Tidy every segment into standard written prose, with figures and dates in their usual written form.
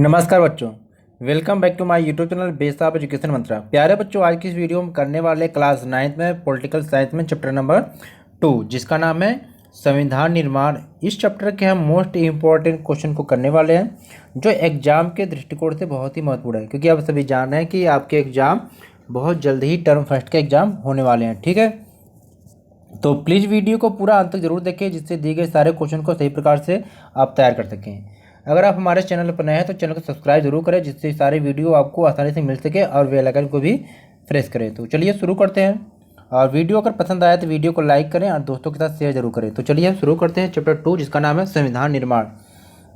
नमस्कार बच्चों, welcome back to my YouTube channel base of education Mantra. प्यारे बच्चों, आज की इस वीडियो में करने वाले क्लास 9th में पॉलिटिकल साइंस में चैप्टर नंबर 2 जिसका नाम है संविधान निर्माण। इस चैप्टर के हम मोस्ट इम्पॉर्टेंट क्वेश्चन को करने वाले हैं जो एग्जाम के दृष्टिकोण से बहुत ही महत्वपूर्ण है, क्योंकि आप सभी जान रहे हैं कि आपके एग्ज़ाम बहुत जल्द ही टर्म फर्स्ट के एग्ज़ाम होने वाले हैं। ठीक है, तो प्लीज़ वीडियो को पूरा अंत तक जरूर देखें जिससे दिए गए सारे क्वेश्चन को सही प्रकार से आप तैयार कर सकें। अगर आप हमारे चैनल पर नए हैं तो चैनल को सब्सक्राइब जरूर करें जिससे सारे वीडियो आपको आसानी से मिल सके और बेल आइकन को भी प्रेस करें। तो चलिए शुरू करते हैं, और वीडियो अगर पसंद आए तो वीडियो को लाइक करें और दोस्तों के साथ शेयर जरूर करें। तो चलिए हम शुरू करते हैं चैप्टर 2 जिसका नाम है संविधान निर्माण।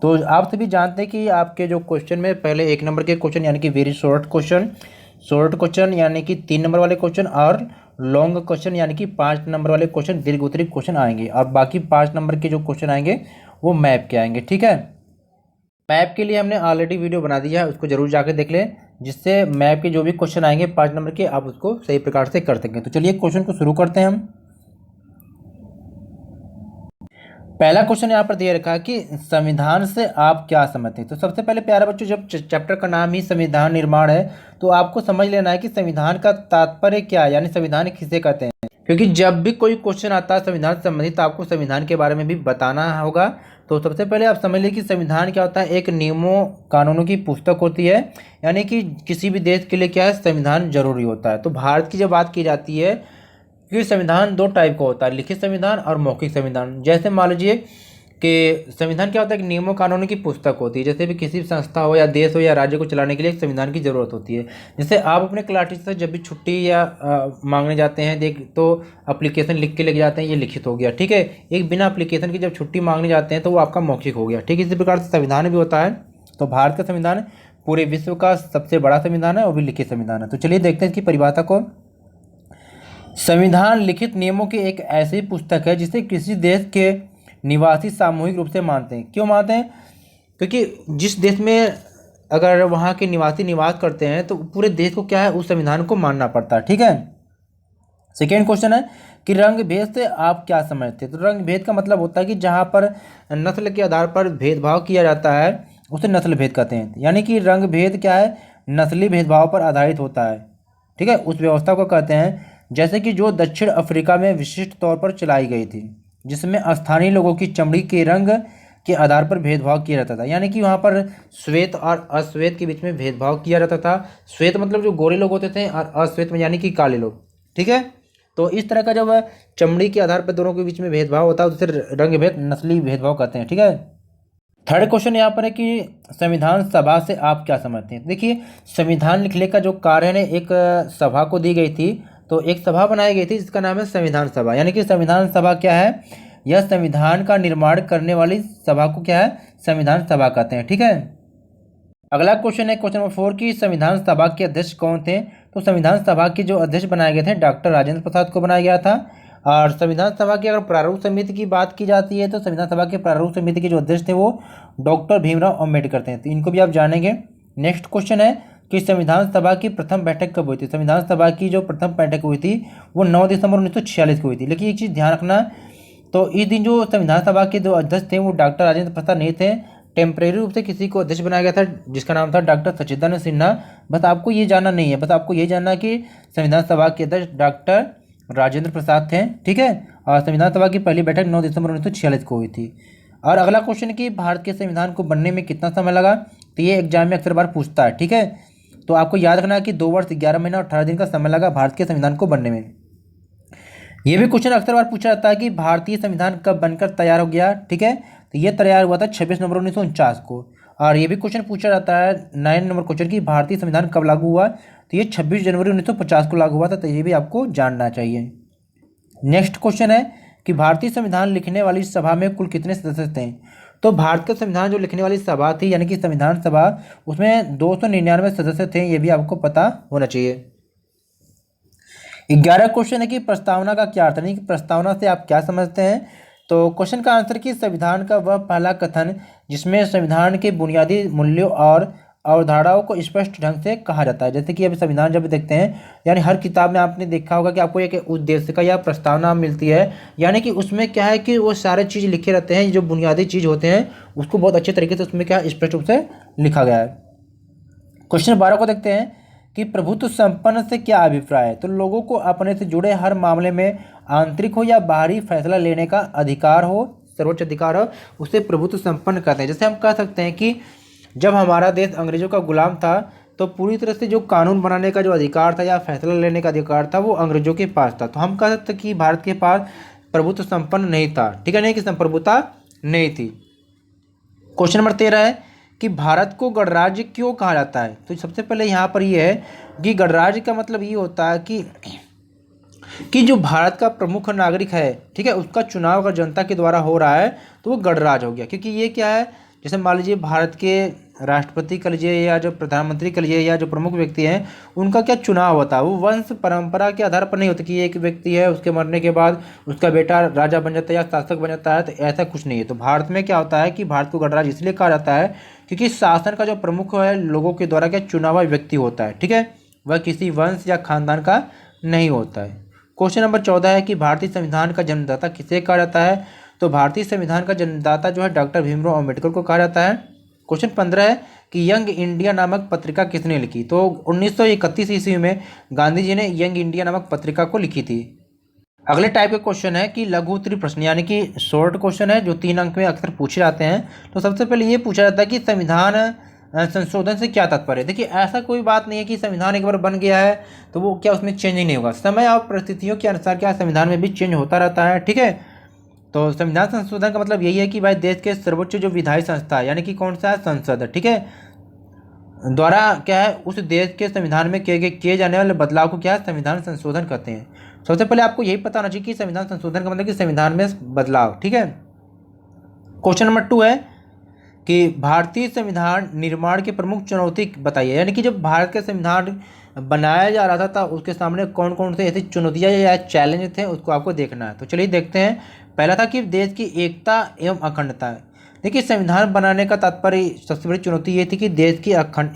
तो आप सभी जानते हैं कि आपके जो क्वेश्चन में पहले 1 नंबर के क्वेश्चन यानी कि वेरी शॉर्ट क्वेश्चन यानी कि 3 नंबर वाले क्वेश्चन, और लॉन्ग क्वेश्चन यानी कि 5 नंबर वाले क्वेश्चन, दीर्घ उत्तरी क्वेश्चन आएंगे, और बाकी 5 नंबर के जो क्वेश्चन आएंगे वो मैप के आएंगे। ठीक है, मैप के लिए हमने ऑलरेडी वीडियो बना दिया है, उसको जरूर जाकर देख लें जिससे मैप के जो भी क्वेश्चन आएंगे 5 नंबर के आप उसको सही प्रकार से कर सकें। तो चलिए क्वेश्चन को शुरू करते हैं हम। पहला क्वेश्चन यहाँ पर दिया रखा है कि संविधान से आप क्या समझते हैं। तो सबसे पहले प्यारे बच्चों, जब चैप्टर का नाम ही संविधान निर्माण है तो आपको समझ लेना है कि संविधान का तात्पर्य क्या है, यानी संविधान किसे कहते हैं। क्योंकि जब भी कोई क्वेश्चन आता है संविधान से संबंधित तो आपको संविधान के बारे में भी बताना होगा। तो सबसे पहले आप समझ लीजिए कि संविधान क्या होता है। एक नियमों कानूनों की पुस्तक होती है, यानी कि किसी भी देश के लिए क्या है, संविधान जरूरी होता है। तो भारत की जब बात की जाती है कि संविधान 2 टाइप का होता है, लिखित संविधान और मौखिक संविधान। जैसे मान लीजिए कि संविधान क्या होता है, कि नियमों कानूनों की पुस्तक होती है। जैसे भी किसी भी संस्था हो या देश हो या राज्य को चलाने के लिए एक संविधान की ज़रूरत होती है। जैसे आप अपने क्लास टीचर से जब भी छुट्टी या मांगने जाते हैं तो अप्लीकेशन लिख के लेके जाते हैं, ये लिखित हो गया। ठीक है, एक बिना अप्लीकेशन की जब छुट्टी मांगने जाते हैं तो वो आपका मौखिक हो गया। ठीक है, इसी प्रकार से संविधान भी होता है। तो भारत का संविधान पूरे विश्व का सबसे बड़ा संविधान है, वो भी लिखित संविधान है। तो चलिए देखते हैं इसकी परिभाषा को। संविधान लिखित नियमों की एक ऐसी पुस्तक है जिसे किसी देश के निवासी सामूहिक रूप से मानते हैं। क्यों मानते हैं? क्योंकि जिस देश में अगर वहाँ के निवासी निवास करते हैं तो पूरे देश को क्या है, उस संविधान को मानना पड़ता है। ठीक है, सेकेंड क्वेश्चन है कि रंग भेद से आप क्या समझते हैं। तो रंग भेद का मतलब होता है कि जहाँ पर नस्ल के आधार पर भेदभाव किया जाता है उसे नस्ल भेद कहते हैं। यानी कि रंग भेद क्या है, नस्ली भेदभाव पर आधारित होता है। ठीक है, उस व्यवस्था को कहते हैं, जैसे कि जो दक्षिण अफ्रीका में विशिष्ट तौर पर चलाई गई थी, जिसमें स्थानीय लोगों की चमड़ी के रंग के आधार पर भेदभाव किया जाता था। यानी कि वहाँ पर श्वेत और अश्वेत के बीच में भेदभाव किया जाता था। श्वेत मतलब जो गोरे लोग होते थे, और अश्वेत में यानी कि काले लोग। ठीक है, तो इस तरह का जब चमड़ी के आधार पर दोनों के बीच में भेदभाव होता है तो उसे रंग भेद, नस्ली भेदभाव कहते हैं। ठीक है, थर्ड क्वेश्चन यहाँ पर है कि संविधान सभा से आप क्या समझते हैं। देखिए, संविधान लिखने का जो कार्य है एक सभा को दी गई थी, तो एक सभा बनाई गई थी जिसका नाम है संविधान सभा। यानी कि संविधान सभा क्या है, यह संविधान का निर्माण करने वाली सभा को क्या है, संविधान सभा कहते हैं। ठीक है, अगला क्वेश्चन है क्वेश्चन नंबर 4 की संविधान सभा के अध्यक्ष कौन थे। तो संविधान सभा के जो अध्यक्ष बनाए गए थे डॉक्टर राजेंद्र प्रसाद को बनाया गया था। और संविधान सभा की अगर प्रारूप समिति की बात की जाती है तो संविधान सभा के प्रारूप समिति के जो अध्यक्ष थे वो डॉक्टर भीमराव अम्बेडकर थे। तो इनको भी आप जानेंगे। नेक्स्ट क्वेश्चन है कि संविधान सभा की प्रथम बैठक कब हुई थी। संविधान सभा की जो प्रथम बैठक हुई थी वो 9 दिसंबर 1946 को हुई थी। लेकिन एक चीज़ ध्यान रखना, तो इस दिन जो संविधान सभा के जो अध्यक्ष थे वो डॉक्टर राजेंद्र प्रसाद नहीं थे, टेम्परेरी रूप से किसी को अध्यक्ष बनाया गया था जिसका नाम था डॉक्टर सच्चिदानंद सिन्हा। बस आपको ये जानना नहीं है, बस आपको ये जानना है कि संविधान सभा के अध्यक्ष डॉक्टर राजेंद्र प्रसाद थे। ठीक है, और संविधान सभा की पहली बैठक 9 दिसंबर 1946 को हुई थी। और अगला क्वेश्चन है कि भारत के संविधान को बनने में कितना समय लगा। तो ये एग्जाम में अक्सर बार पूछता है। ठीक है, तो आपको याद रखना है कि 2 वर्ष 11 महीना और 18 दिन का समय लगा भारत के संविधान को बनने में। ये भी क्वेश्चन अक्सर बार पूछा जाता है कि भारतीय संविधान कब बनकर तैयार हो गया। ठीक है, तो ये तैयार हुआ था 26 नवंबर 1949 को। और ये भी क्वेश्चन पूछा जाता है 9 नंबर क्वेश्चन की भारतीय संविधान कब लागू हुआ। तो ये 26 जनवरी 1950 को लागू हुआ था। तो ये भी आपको जानना चाहिए। नेक्स्ट क्वेश्चन है कि भारतीय संविधान लिखने वाली सभा में कुल कितने सदस्य थे। तो भारत का संविधान जो लिखने वाली सभा थी यानी कि संविधान सभा, उसमें 299 सदस्य थे। ये भी आपको पता होना चाहिए। 11 क्वेश्चन है कि प्रस्तावना का क्या अर्थ है, कि प्रस्तावना से आप क्या समझते हैं। तो क्वेश्चन का आंसर कि संविधान का वह पहला कथन जिसमें संविधान के बुनियादी मूल्यों और अवधारणाओं को स्पष्ट ढंग से कहा जाता है। जैसे कि अभी संविधान जब देखते हैं, यानी हर किताब में आपने देखा होगा कि आपको एक उद्देशिका या प्रस्तावना मिलती है, यानी कि उसमें क्या है कि वो सारे चीज़ लिखे रहते हैं, जो बुनियादी चीज़ होते हैं उसको बहुत अच्छे तरीके से उसमें क्या स्पष्ट रूप से लिखा गया है। क्वेश्चन 12 को देखते हैं कि प्रभुत्व संपन्न से क्या अभिप्राय है। तो लोगों को अपने से जुड़े हर मामले में आंतरिक हो या बाहरी फैसला लेने का अधिकार हो, सर्वोच्च अधिकार हो, उसे प्रभुत्व संपन्न कहते हैं। जैसे हम कह सकते हैं कि जब हमारा देश अंग्रेजों का गुलाम था तो पूरी तरह से जो कानून बनाने का जो अधिकार था या फैसला लेने का अधिकार था वो अंग्रेजों के पास था। तो हम कह सकते हैं कि भारत के पास प्रभुत्व संपन्न नहीं था, ठीक है, नहीं कि संप्रभुता नहीं थी। क्वेश्चन नंबर 13 है कि भारत को गणराज्य क्यों कहा जाता है। तो सबसे पहले यहाँ पर ये है कि गणराज्य का मतलब ये होता है कि जो भारत का प्रमुख नागरिक है, ठीक है, उसका चुनाव अगर जनता के द्वारा हो रहा है तो वो गणराज्य हो गया। क्योंकि ये क्या है, जैसे मान लीजिए भारत के राष्ट्रपति कह लीजिए या जो प्रधानमंत्री कह लीजिए या जो प्रमुख व्यक्ति हैं उनका क्या चुनाव होता है, वो वंश परंपरा के आधार पर नहीं होता कि एक व्यक्ति है उसके मरने के बाद उसका बेटा राजा बन जाता है या शासक बन जाता है, तो ऐसा कुछ नहीं है। तो भारत में क्या होता है कि भारत को गणराज्य इसलिए कहा जाता है क्योंकि शासन का जो प्रमुख है लोगों के द्वारा क्या चुना हुआ व्यक्ति होता है, ठीक है, वह किसी वंश या खानदान का नहीं होता है। क्वेश्चन नंबर 14 है कि भारतीय संविधान का जन्मदाता किसे कहा जाता है। तो भारतीय संविधान का जन्मदाता जो है डॉक्टर भीमराव अम्बेडकर को कहा जाता है। क्वेश्चन 15 है कि यंग इंडिया नामक पत्रिका किसने लिखी। तो 1931 ईस्वी में गांधी जी ने यंग इंडिया नामक पत्रिका को लिखी थी। अगले टाइप के क्वेश्चन है कि लघु उत्तरीय प्रश्न, यानी कि शॉर्ट क्वेश्चन है जो 3 अंक में अक्सर पूछे जाते हैं। तो सबसे पहले ये पूछा जाता है कि संविधान संशोधन से क्या तात्पर्य है। देखिए ऐसा कोई बात नहीं है कि संविधान एक बार बन गया है तो वो क्या उसमें चेंज ही नहीं होगा, समय और परिस्थितियों के अनुसार क्या संविधान में भी चेंज होता रहता है, ठीक है। तो संविधान संशोधन का मतलब यही है कि भाई देश के सर्वोच्च जो विधायी संस्था है, यानी कि कौन सा है, संसद है, ठीक है, द्वारा क्या है उस देश के संविधान में किए जाने वाले बदलाव को क्या है संविधान संशोधन कहते हैं। सबसे पहले आपको यही पता होना चाहिए कि संविधान संशोधन का मतलब कि संविधान में बदलाव, ठीक है। क्वेश्चन नंबर 2 है कि भारतीय संविधान निर्माण की प्रमुख चुनौती बताइए, यानी कि जब भारत का संविधान बनाया जा रहा था उसके सामने कौन कौन से ऐसी चुनौतियाँ या चैलेंज थे उसको आपको देखना है। तो चलिए देखते हैं। पहला था कि देश की एकता एवं अखंडता है। देखिए संविधान बनाने का तात्पर्य सबसे बड़ी चुनौती ये थी कि देश की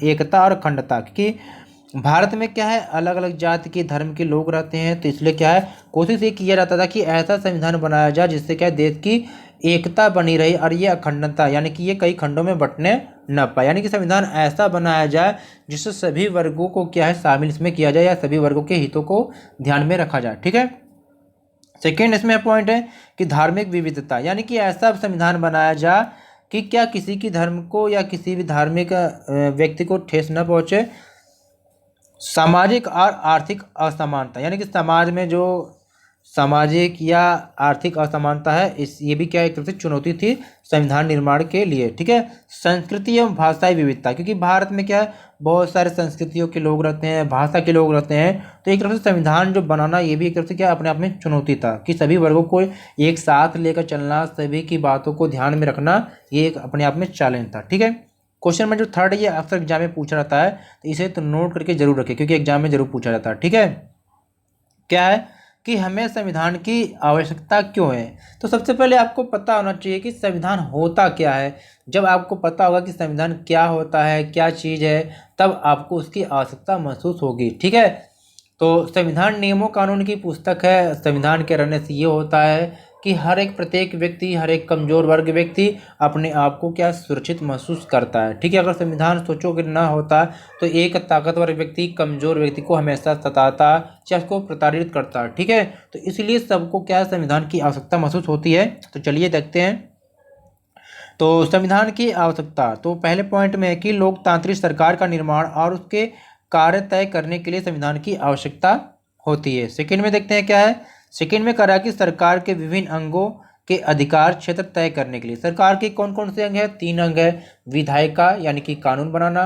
एकता और अखंडता, क्योंकि भारत में क्या है अलग अलग जाति के धर्म के लोग रहते हैं, तो इसलिए क्या है कोशिश ये किया जाता था कि ऐसा संविधान बनाया जाए जिससे क्या देश की एकता बनी रही और ये अखंडता यानी कि ये कई खंडों में बंटने न पाए, यानी कि संविधान ऐसा बनाया जाए जिससे सभी वर्गों को क्या है शामिल इसमें किया जाए या सभी वर्गों के हितों को ध्यान में रखा जाए, ठीक है। सेकेंड इसमें पॉइंट है कि धार्मिक विविधता, यानी कि ऐसा संविधान बनाया जाए कि क्या किसी की धर्म को या किसी भी धार्मिक व्यक्ति को ठेस न पहुँचे। सामाजिक और आर्थिक असमानता, यानी कि समाज में जो सामाजिक या आर्थिक असमानता है ये भी क्या एक तरह से चुनौती थी संविधान निर्माण के लिए, ठीक है। संस्कृति एवं भाषाई विविधता, क्योंकि भारत में क्या है बहुत सारे संस्कृतियों के लोग रहते हैं, भाषा के लोग रहते हैं, तो एक तरफ से संविधान जो बनाना ये भी एक तरफ से क्या अपने आप में चुनौती था कि सभी वर्गों को एक साथ लेकर चलना, सभी की बातों को ध्यान में रखना, ये एक अपने आप में चैलेंज था, ठीक है। क्वेश्चन में जो थर्ड ये अक्सर एग्जाम में पूछा जाता है तो इसे तो नोट करके जरूर रखें क्योंकि एग्जाम में जरूर पूछा जाता है, ठीक है। क्या है कि हमें संविधान की आवश्यकता क्यों है। तो सबसे पहले आपको पता होना चाहिए कि संविधान होता क्या है। जब आपको पता होगा कि संविधान क्या होता है, क्या चीज़ है, तब आपको उसकी आवश्यकता महसूस होगी, ठीक है। तो संविधान नियमों कानून की पुस्तक है। संविधान के रहने से ये होता है कि हर एक प्रत्येक व्यक्ति, हर एक कमज़ोर वर्ग व्यक्ति अपने आप को क्या सुरक्षित महसूस करता है, ठीक है। अगर संविधान सोचो कि ना होता तो एक ताकतवर व्यक्ति कमज़ोर व्यक्ति को हमेशा सताता या उसको प्रताड़ित करता, ठीक है। तो इसलिए सबको क्या संविधान की आवश्यकता महसूस होती है। तो चलिए देखते हैं। तो संविधान की आवश्यकता, तो पहले पॉइंट में है कि लोकतांत्रिक सरकार का निर्माण और उसके कार्य तय करने के लिए संविधान की आवश्यकता होती है। सेकंड में देखते हैं क्या है। सेकंड में करा कि सरकार के विभिन्न अंगों के अधिकार क्षेत्र तय करने के लिए सरकार के कौन कौन से अंग है, 3 अंग है। विधायिका यानी कि कानून बनाना,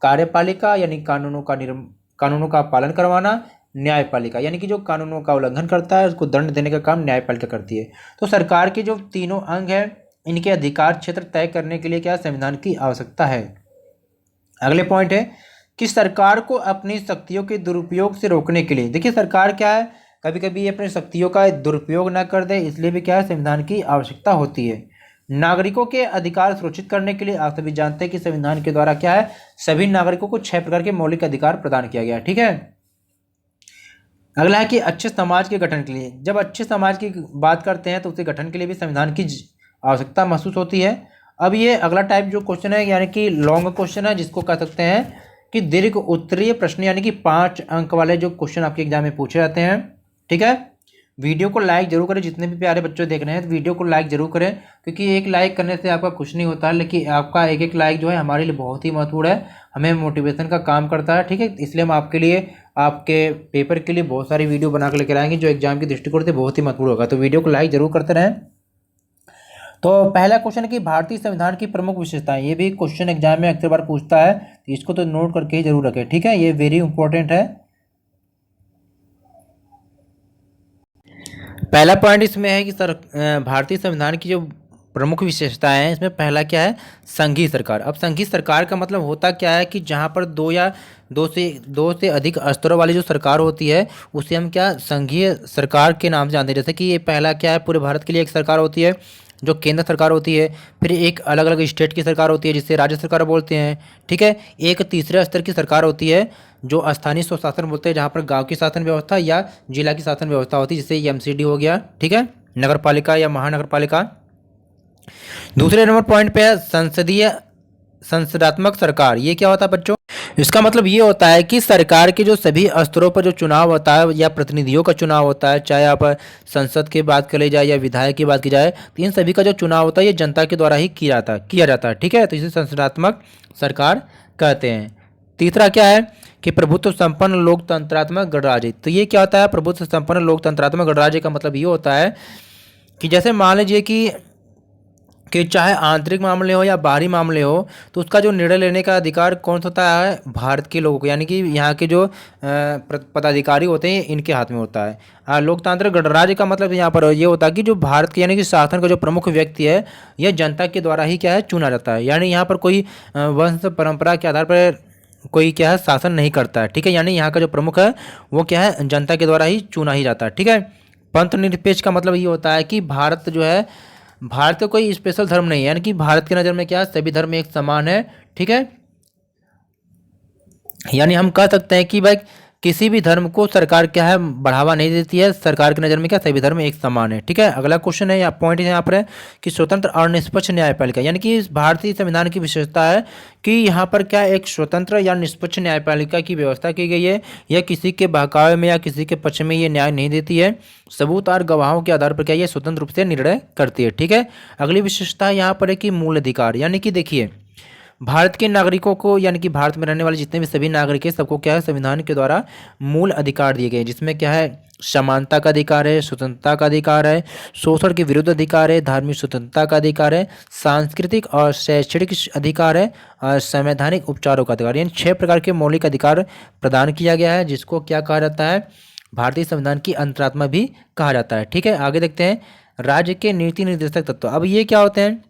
कार्यपालिका यानी कानूनों का पालन करवाना, न्यायपालिका यानी कि जो कानूनों का उल्लंघन करता है उसको दंड देने का काम न्यायपालिका करती है। तो सरकार के जो तीनों अंग है इनके अधिकार क्षेत्र तय करने के लिए क्या संविधान की आवश्यकता है। अगले पॉइंट है कि सरकार को अपनी शक्तियों के दुरुपयोग से रोकने के लिए, देखिए सरकार क्या है कभी कभी ये अपनी शक्तियों का दुरुपयोग ना कर दे, इसलिए भी क्या है संविधान की आवश्यकता होती है। नागरिकों के अधिकार सुरक्षित करने के लिए आप सभी जानते हैं कि संविधान के द्वारा क्या है, सभी नागरिकों को 6 प्रकार के मौलिक अधिकार प्रदान किया गया है। ठीक है। अगला है कि अच्छे समाज के गठन के लिए। जब अच्छे समाज की बात करते हैं तो उसके गठन के लिए भी संविधान की आवश्यकता महसूस होती है। अब ये अगला टाइप जो क्वेश्चन है यानी कि लॉन्ग क्वेश्चन है, जिसको कह सकते हैं कि दीर्घ उत्तरीय प्रश्न, यानी कि 5 अंक वाले जो क्वेश्चन आपके एग्जाम में पूछे जाते हैं। ठीक है। वीडियो को लाइक जरूर करें, जितने भी प्यारे बच्चे देख रहे हैं तो वीडियो को लाइक जरूर करें, क्योंकि एक लाइक करने से आपका कुछ नहीं होता है, लेकिन आपका एक एक लाइक जो है हमारे लिए बहुत ही महत्वपूर्ण है, हमें मोटिवेशन का काम करता है। ठीक है। इसलिए हम आपके लिए, आपके पेपर के लिए बहुत सारी वीडियो बना कर लेकर आएंगे जो एग्जाम की दृष्टिकोण से बहुत ही महत्वपूर्ण होगा। तो वीडियो को लाइक जरूर करते रहें। तो पहला क्वेश्चन है कि भारतीय संविधान की प्रमुख विशेषताएं। ये भी क्वेश्चन एग्जाम में अक्सर बार पूछता है, तो इसको तो नोट करके ही जरूर रखें। ठीक है। ये वेरी इंपॉर्टेंट है। पहला पॉइंट इसमें है कि भारतीय संविधान की जो प्रमुख विशेषताएं हैं, इसमें पहला क्या है, संघीय सरकार। अब संघीय सरकार का मतलब होता क्या है कि जहां पर दो से अधिक स्तरों वाली जो सरकार होती है उसे हम क्या संघीय सरकार के नाम से जानते हैं। जैसे कि ये पहला क्या है, पूरे भारत के लिए एक सरकार होती है जो केंद्र सरकार होती है, फिर एक अलग अलग स्टेट की सरकार होती है जिसे राज्य सरकार बोलते हैं। ठीक है। एक तीसरे स्तर की सरकार होती है जो स्थानीय स्वशासन बोलते हैं, जहाँ पर गांव की शासन व्यवस्था या जिला की शासन व्यवस्था होती है, जिससे एमसीडी हो गया। ठीक है। नगर पालिका या महानगर पालिका। दूसरे नंबर पॉइंट पे है संसदात्मक सरकार। ये क्या होता है बच्चों, इसका मतलब ये होता है कि सरकार के जो सभी स्तरों पर जो चुनाव होता है या प्रतिनिधियों का चुनाव होता है, चाहे आप संसद की बात करी जाए या विधायक की बात की जाए, तो इन सभी का जो चुनाव होता है ये जनता के द्वारा ही किया जाता है। ठीक है। तो इसे संसदात्मक सरकार कहते हैं। तीसरा क्या है कि प्रभुत्व संपन्न लोकतंत्रात्मक गणराज्य। तो ये क्या होता है, प्रभुत्व संपन्न लोकतंत्रात्मक गणराज्य का मतलब ये होता है कि जैसे मान लीजिए कि चाहे आंतरिक मामले हो या बाहरी मामले हो, तो उसका जो निर्णय लेने का अधिकार कौन सा होता है, भारत के लोगों को, यानी कि यहाँ के जो पदाधिकारी होते हैं इनके हाथ में होता है। लोकतांत्रिक गणराज्य का मतलब यहाँ पर ये होता है कि जो भारत के यानी कि शासन का जो प्रमुख व्यक्ति है यह जनता के द्वारा ही क्या है चुना जाता है, यानी यहाँ पर कोई वंश परंपरा के आधार पर कोई क्या है शासन नहीं करता है। ठीक है। यानी यहाँ का जो प्रमुख है वो क्या है जनता के द्वारा ही चुना ही जाता है। ठीक है। पंथ निरपेक्ष का मतलब ये होता है कि भारत जो है, भारत का कोई स्पेशल धर्म नहीं है, यानी कि भारत की नज़र में क्या है सभी धर्म एक समान है। ठीक है। यानी हम कह सकते हैं कि भाई किसी भी धर्म को सरकार क्या है बढ़ावा नहीं देती है, सरकार की नज़र में क्या सभी धर्म एक समान है। ठीक है। अगला क्वेश्चन है या पॉइंट यहाँ पर है कि स्वतंत्र और निष्पक्ष न्यायपालिका, यानी कि इस भारतीय संविधान की विशेषता है कि यहाँ पर क्या एक स्वतंत्र या निष्पक्ष न्यायपालिका की व्यवस्था की गई है। यह किसी के बहकावे में या किसी के पक्ष में ये न्याय नहीं देती है, सबूत और गवाहों के आधार पर क्या ये स्वतंत्र रूप से निर्णय करती है। ठीक है। अगली विशेषता यहाँ पर है कि मूल अधिकार, यानी कि देखिए भारत के नागरिकों को, यानी कि भारत में रहने वाले जितने भी सभी नागरिक हैं सबको क्या है संविधान के द्वारा मूल अधिकार दिए गए, जिसमें क्या है समानता का अधिकार है, स्वतंत्रता का अधिकार है, शोषण के विरुद्ध अधिकार है, धार्मिक स्वतंत्रता का अधिकार है, सांस्कृतिक और शैक्षणिक अधिकार है, और संवैधानिक उपचारों का अधिकार। यानी 6 प्रकार के मौलिक अधिकार प्रदान किया गया है, जिसको क्या कहा जाता है, भारतीय संविधान की अंतरात्मा भी कहा जाता है। ठीक है। आगे देखते हैं राज्य के नीति निर्देशक तत्व। अब ये क्या होते हैं,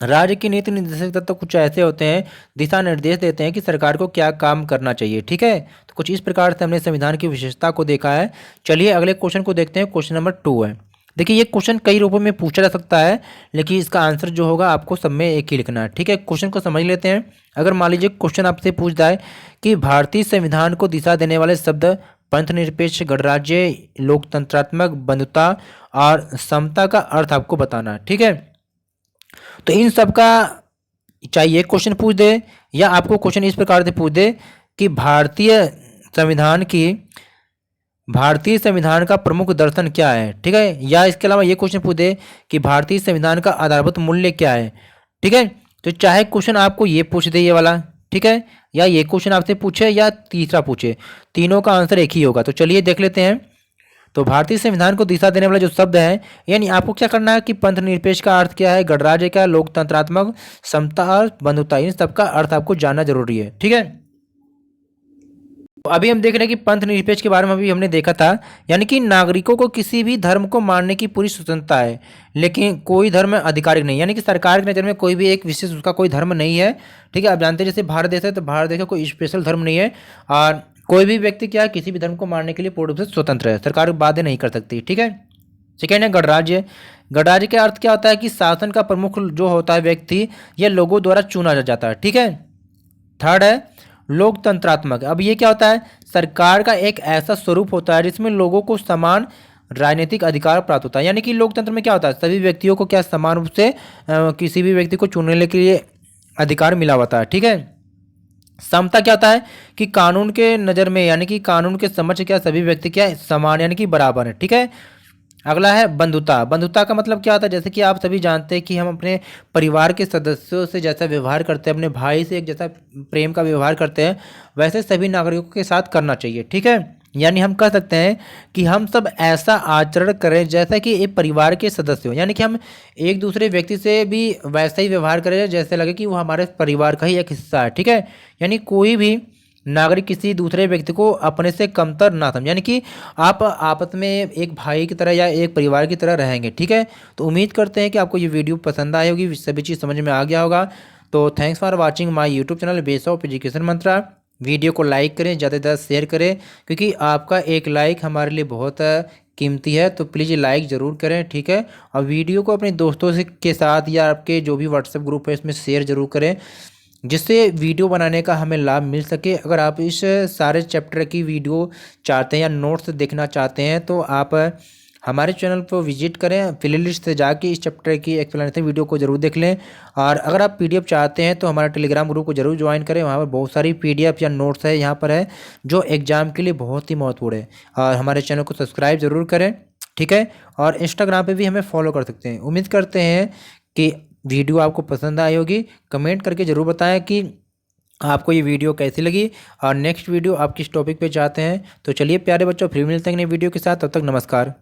राज्य के नीति निर्देशक तत्व कुछ ऐसे होते हैं, दिशा निर्देश देते हैं कि सरकार को क्या काम करना चाहिए। ठीक है। तो कुछ इस प्रकार से हमने संविधान की विशेषता को देखा है। चलिए अगले क्वेश्चन को देखते हैं। क्वेश्चन नंबर 2 है। देखिए ये क्वेश्चन कई रूपों में पूछा जा सकता है, लेकिन इसका आंसर जो होगा आपको सब में एक ही लिखना है। ठीक है। क्वेश्चन को समझ लेते हैं। अगर मान लीजिए क्वेश्चन आपसे पूछ जाए कि भारतीय संविधान को दिशा देने वाले शब्द पंथ निरपेक्ष गणराज्य, लोकतंत्रात्मक, बंधुता और समता का अर्थ आपको बताना है। ठीक है। तो इन सब का चाहे एक क्वेश्चन पूछ दे या आपको क्वेश्चन इस प्रकार से पूछ दे कि भारतीय संविधान का प्रमुख दर्शन क्या है। ठीक है। या इसके अलावा ये क्वेश्चन पूछ दे कि भारतीय संविधान का आधारभूत मूल्य क्या है। ठीक है। तो चाहे क्वेश्चन आपको ये पूछ दे ये वाला, ठीक है, या ये क्वेश्चन आपसे पूछे या तीसरा पूछे, तीनों का आंसर एक ही होगा। तो चलिए देख लेते हैं। तो भारतीय संविधान को दिशा देने वाला जो शब्द है, यानी आपको क्या करना है कि पंथ निरपेक्ष का अर्थ क्या है, गणराज्य का, लोकतंत्रात्मक, समता और बंधुता, इन सब का अर्थ आपको जानना जरूरी है। ठीक है। तो अभी हम देख रहे हैं कि पंथ निरपेक्ष के बारे में अभी हमने देखा था, यानी कि नागरिकों को किसी भी धर्म को मानने की पूरी स्वतंत्रता है, लेकिन कोई धर्म आधिकारिक नहीं, यानी कि सरकार की नज़र में कोई भी एक विशेष उसका कोई धर्म नहीं है। ठीक है। आप जानते हैं जैसे भारत देश है, तो भारत देश का कोई स्पेशल धर्म नहीं है, और कोई भी व्यक्ति क्या है किसी भी धर्म को मानने के लिए पूर्ण रूप से स्वतंत्र है, सरकार बाध्य नहीं कर सकती। ठीक है। सेकेंड है गणराज्य। गणराज्य का अर्थ क्या होता है कि शासन का प्रमुख जो होता है व्यक्ति या लोगों द्वारा चुना जाता है, ठीक है। थर्ड है लोकतंत्रात्मक। अब ये क्या होता है, सरकार का एक ऐसा स्वरूप होता है जिसमें लोगों को समान राजनीतिक अधिकार प्राप्त होता है। यानी कि लोकतंत्र में क्या होता है, सभी व्यक्तियों को क्या समान रूप से किसी भी व्यक्ति को चुनने के लिए अधिकार मिला होता है, ठीक है। समता क्या होता है कि कानून के नज़र में यानी कि कानून के समक्ष क्या सभी व्यक्ति क्या समान यानी कि बराबर है, ठीक है। अगला है बंधुता। बंधुता का मतलब क्या होता है, जैसे कि आप सभी जानते हैं कि हम अपने परिवार के सदस्यों से जैसा व्यवहार करते हैं, अपने भाई से एक जैसा प्रेम का व्यवहार करते हैं, वैसे सभी नागरिकों के साथ करना चाहिए, ठीक है। यानी हम कह सकते हैं कि हम सब ऐसा आचरण करें जैसा कि एक परिवार के सदस्य हो, यानी कि हम एक दूसरे व्यक्ति से भी वैसा ही व्यवहार करें जैसे लगे कि वो हमारे परिवार का ही एक हिस्सा है, ठीक है। यानी कोई भी नागरिक किसी दूसरे व्यक्ति को अपने से कमतर ना समझे, यानी कि आप आपस में एक भाई की तरह या एक परिवार की तरह रहेंगे, ठीक है। तो उम्मीद करते हैं कि आपको ये वीडियो पसंद आई होगी, सभी चीज़ समझ में आ गया होगा। तो thanks for watching my YouTube channel base of education Mantra. Video को लाइक करें, ज़्यादा से ज़्यादा शेयर करें, क्योंकि आपका एक लाइक हमारे लिए बहुत कीमती है। तो प्लीज़ लाइक ज़रूर करें, ठीक है। और वीडियो को अपने दोस्तों से के साथ या आपके जो भी व्हाट्सएप ग्रुप है इसमें शेयर ज़रूर करें, जिससे वीडियो बनाने का हमें लाभ मिल सके। अगर आप इस सारे चैप्टर की वीडियो चाहते हैं या नोट्स देखना चाहते हैं तो आप हमारे चैनल पर विजिट करें, प्लेलिस्ट से जाके इस चैप्टर की एक्सप्लेनेशन वीडियो को जरूर देख लें। और अगर आप पीडीएफ चाहते हैं तो हमारा टेलीग्राम ग्रुप को जरूर ज्वाइन करें, वहाँ पर बहुत सारी पीडीएफ या नोट्स है यहाँ पर है जो एग्जाम के लिए बहुत ही महत्वपूर्ण है। और हमारे चैनल को सब्सक्राइब जरूर करें, ठीक है। और इंस्टाग्राम पर भी हमें फॉलो कर सकते हैं। उम्मीद करते हैं कि वीडियो आपको पसंद आई होगी। कमेंट करके ज़रूर बताएं कि आपको ये वीडियो कैसी लगी और नेक्स्ट वीडियो आप किस टॉपिक पे चाहते हैं। तो चलिए प्यारे बच्चों, फिर मिलते हैं नई वीडियो के साथ, तब तक नमस्कार।